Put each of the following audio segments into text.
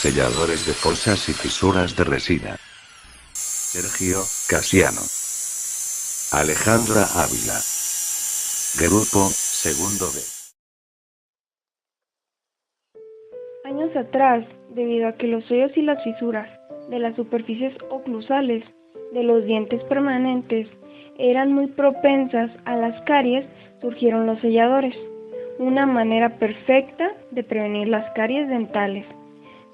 Selladores de fosas y fisuras de resina. Sergio Casiano. Alejandra Ávila. Grupo Segundo B. Años atrás, debido a que los hoyos y las fisuras de las superficies oclusales de los dientes permanentes eran muy propensas a las caries, surgieron los selladores, una manera perfecta de prevenir las caries dentales.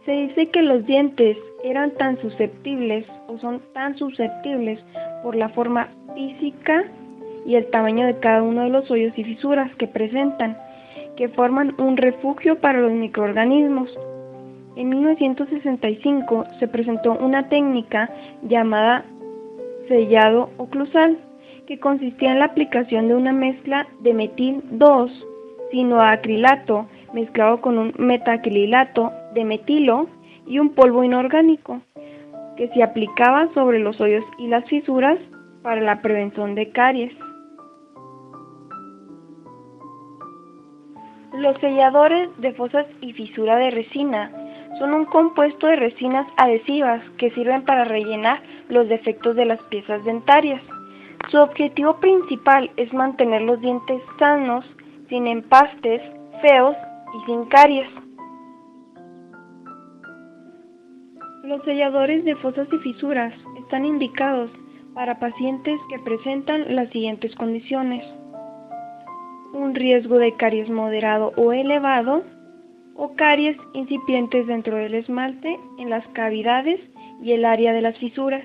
Se dice que los dientes eran tan susceptibles o son tan susceptibles por la forma física y el tamaño de cada uno de los hoyos y fisuras que presentan, que forman un refugio para los microorganismos. En 1965 se presentó una técnica llamada sellado oclusal, que consistía en la aplicación de una mezcla de metil 2-cinoacrilato mezclado con un metacrilato de metilo y un polvo inorgánico, que se aplicaba sobre los hoyos y las fisuras para la prevención de caries. Los selladores de fosas y fisura de resina son un compuesto de resinas adhesivas que sirven para rellenar los defectos de las piezas dentarias. Su objetivo principal es mantener los dientes sanos, sin empastes, feos y sin caries. Los selladores de fosas y fisuras están indicados para pacientes que presentan las siguientes condiciones: un riesgo de caries moderado o elevado, o caries incipientes dentro del esmalte, en las cavidades y el área de las fisuras.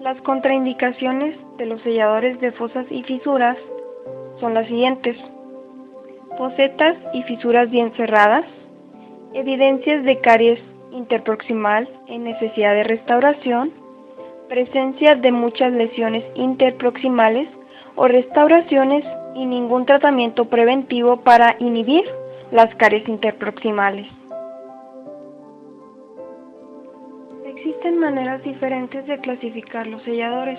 Las contraindicaciones de los selladores de fosas y fisuras son las siguientes: fosetas y fisuras bien cerradas, evidencias de caries interproximal en necesidad de restauración, presencia de muchas lesiones interproximales o restauraciones y ningún tratamiento preventivo para inhibir las caries interproximales. Existen maneras diferentes de clasificar los selladores.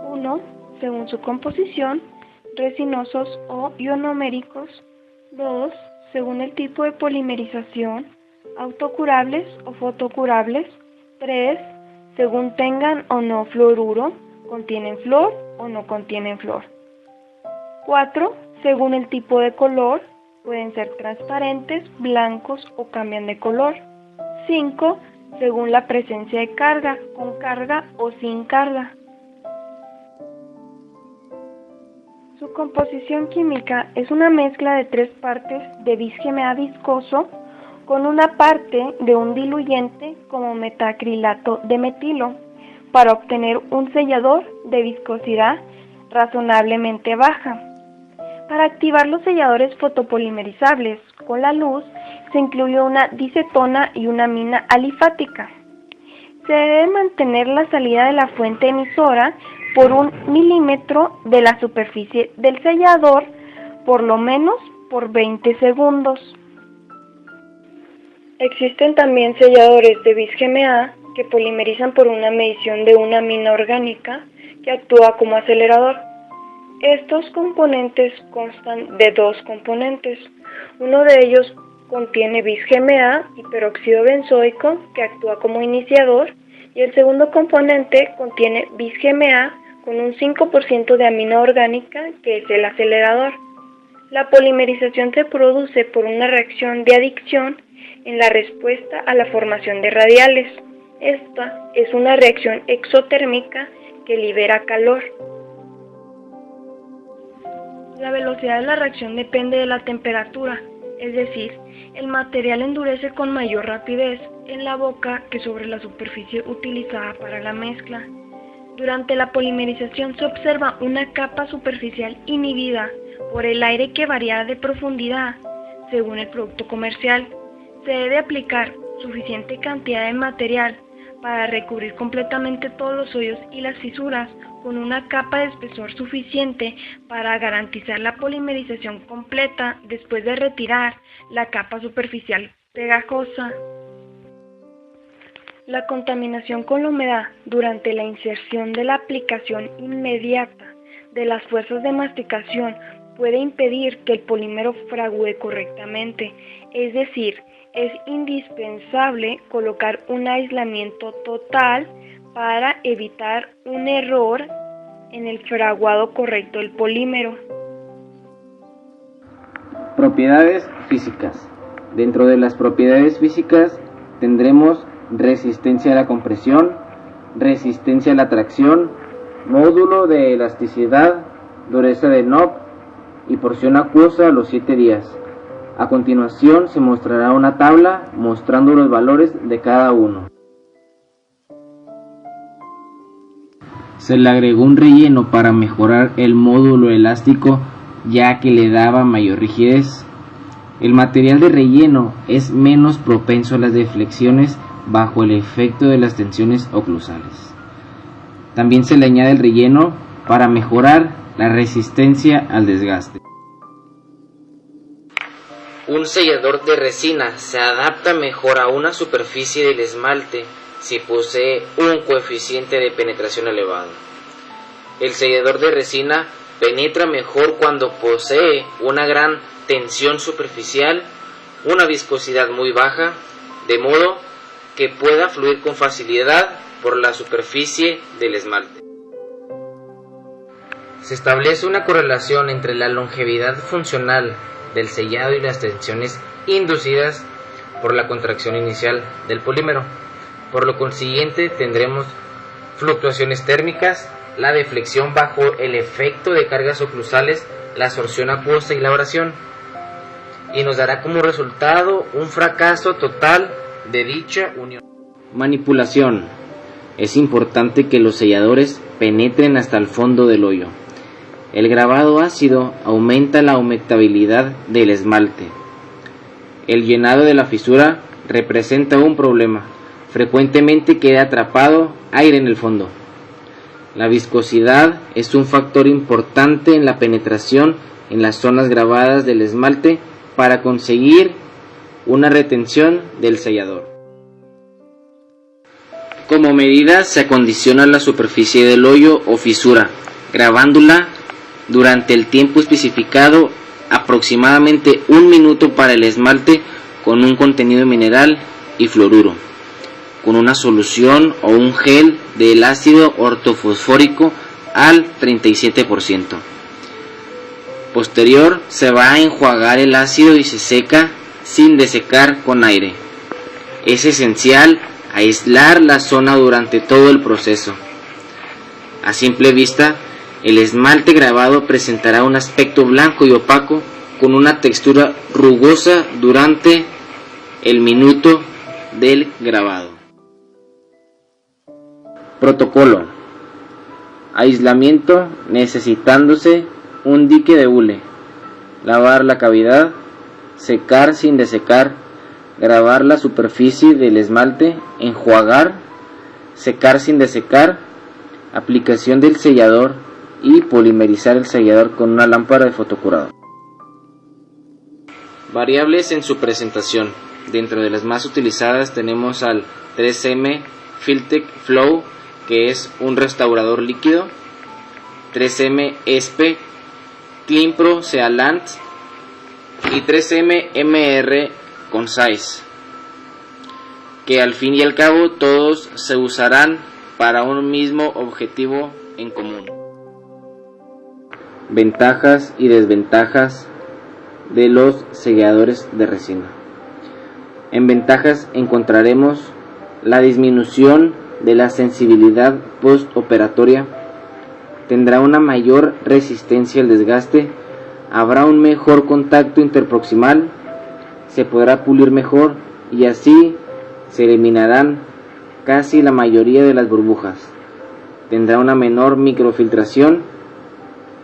1. Según su composición, resinosos o ionoméricos. 2. Según el tipo de polimerización, autocurables o fotocurables. 3. Según tengan o no fluoruro, contienen flúor o no contienen flúor. 4. Según el tipo de color, pueden ser transparentes, blancos o cambian de color. 5. Según la presencia de carga, con carga o sin carga. Su composición química es una mezcla de 3 partes de bis-GMA viscoso con una parte de un diluyente como metacrilato de metilo para obtener un sellador de viscosidad razonablemente baja. Para activar los selladores fotopolimerizables con la luz se incluye una dicetona y una amina alifática. Se debe mantener la salida de la fuente emisora por 1 milímetro de la superficie del sellador, por lo menos por 20 segundos. Existen también selladores de bis-GMA que polimerizan por una medición de una amina orgánica que actúa como acelerador. Estos componentes constan de 2 componentes. Uno de ellos contiene bis-GMA y peróxido benzoico, que actúa como iniciador, y el segundo componente contiene bis-GMA con un 5% de amina orgánica, que es el acelerador. La polimerización se produce por una reacción de adicción en la respuesta a la formación de radiales. Esta es una reacción exotérmica que libera calor. La velocidad de la reacción depende de la temperatura, es decir, el material endurece con mayor rapidez en la boca que sobre la superficie utilizada para la mezcla. Durante la polimerización se observa una capa superficial inhibida por el aire que varía de profundidad según el producto comercial. Se debe aplicar suficiente cantidad de material para recubrir completamente todos los hoyos y las fisuras con una capa de espesor suficiente para garantizar la polimerización completa después de retirar la capa superficial pegajosa. La contaminación con la humedad durante la inserción de la aplicación inmediata de las fuerzas de masticación puede impedir que el polímero fragúe correctamente, es decir, es indispensable colocar un aislamiento total para evitar un error en el fraguado correcto del polímero. Propiedades físicas. Dentro de las propiedades físicas tendremos resistencia a la compresión, resistencia a la tracción, módulo de elasticidad, dureza de knob y porción acuosa a los 7 días. A continuación se mostrará una tabla mostrando los valores de cada uno. Se le agregó un relleno para mejorar el módulo elástico, ya que le daba mayor rigidez. El material de relleno es menos propenso a las deflexiones bajo el efecto de las tensiones oclusales. También se le añade el relleno para mejorar la resistencia al desgaste. Un sellador de resina se adapta mejor a una superficie del esmalte si posee un coeficiente de penetración elevado. El sellador de resina penetra mejor cuando posee una gran tensión superficial, una viscosidad muy baja, de modo que pueda fluir con facilidad por la superficie del esmalte. Se establece una correlación entre la longevidad funcional del sellado y las tensiones inducidas por la contracción inicial del polímero. Por lo consiguiente tendremos fluctuaciones térmicas, la deflexión bajo el efecto de cargas oclusales, la absorción acuosa y la abrasión, y nos dará como resultado un fracaso total de dicha unión. Manipulación. Es importante que los selladores penetren hasta el fondo del hoyo. El grabado ácido aumenta la humectabilidad del esmalte. El llenado de la fisura representa un problema. Frecuentemente queda atrapado aire en el fondo. La viscosidad es un factor importante en la penetración en las zonas grabadas del esmalte para conseguir una retención del sellador. Como medida se acondiciona la superficie del hoyo o fisura, grabándola durante el tiempo especificado, aproximadamente 1 minuto para el esmalte con un contenido mineral y fluoruro, con una solución o un gel del ácido ortofosfórico al 37%. Posterior se va a enjuagar el ácido y se seca sin desecar con aire. Es esencial aislar la zona durante todo el proceso. A simple vista, el esmalte grabado presentará un aspecto blanco y opaco con una textura rugosa durante el minuto del grabado. Protocolo. Aislamiento necesitándose un dique de hule. Lavar la cavidad, secar sin desecar, grabar la superficie del esmalte, enjuagar, secar sin desecar, aplicación del sellador y polimerizar el sellador con una lámpara de fotocurado. Variables en su presentación. Dentro de las más utilizadas tenemos al 3M Filtec Flow, que es un restaurador líquido, 3M ESPE Cleanpro Sealant y 3M MR Concise, que al fin y al cabo todos se usarán para un mismo objetivo en común. Ventajas y desventajas de los selladores de resina. En ventajas encontraremos la disminución de la sensibilidad postoperatoria, tendrá una mayor resistencia al desgaste, habrá un mejor contacto interproximal, se podrá pulir mejor y así se eliminarán casi la mayoría de las burbujas. Tendrá una menor microfiltración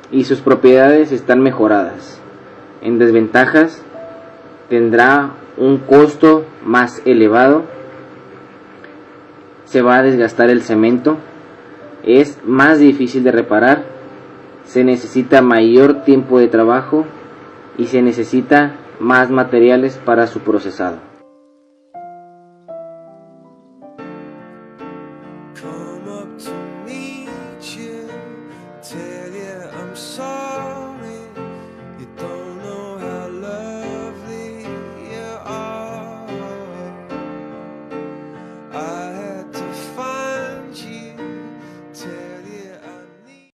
y sus propiedades están mejoradas. En desventajas, tendrá un costo más elevado, se va a desgastar el cemento, es más difícil de reparar, se necesita mayor tiempo de trabajo y se necesita más materiales para su procesado.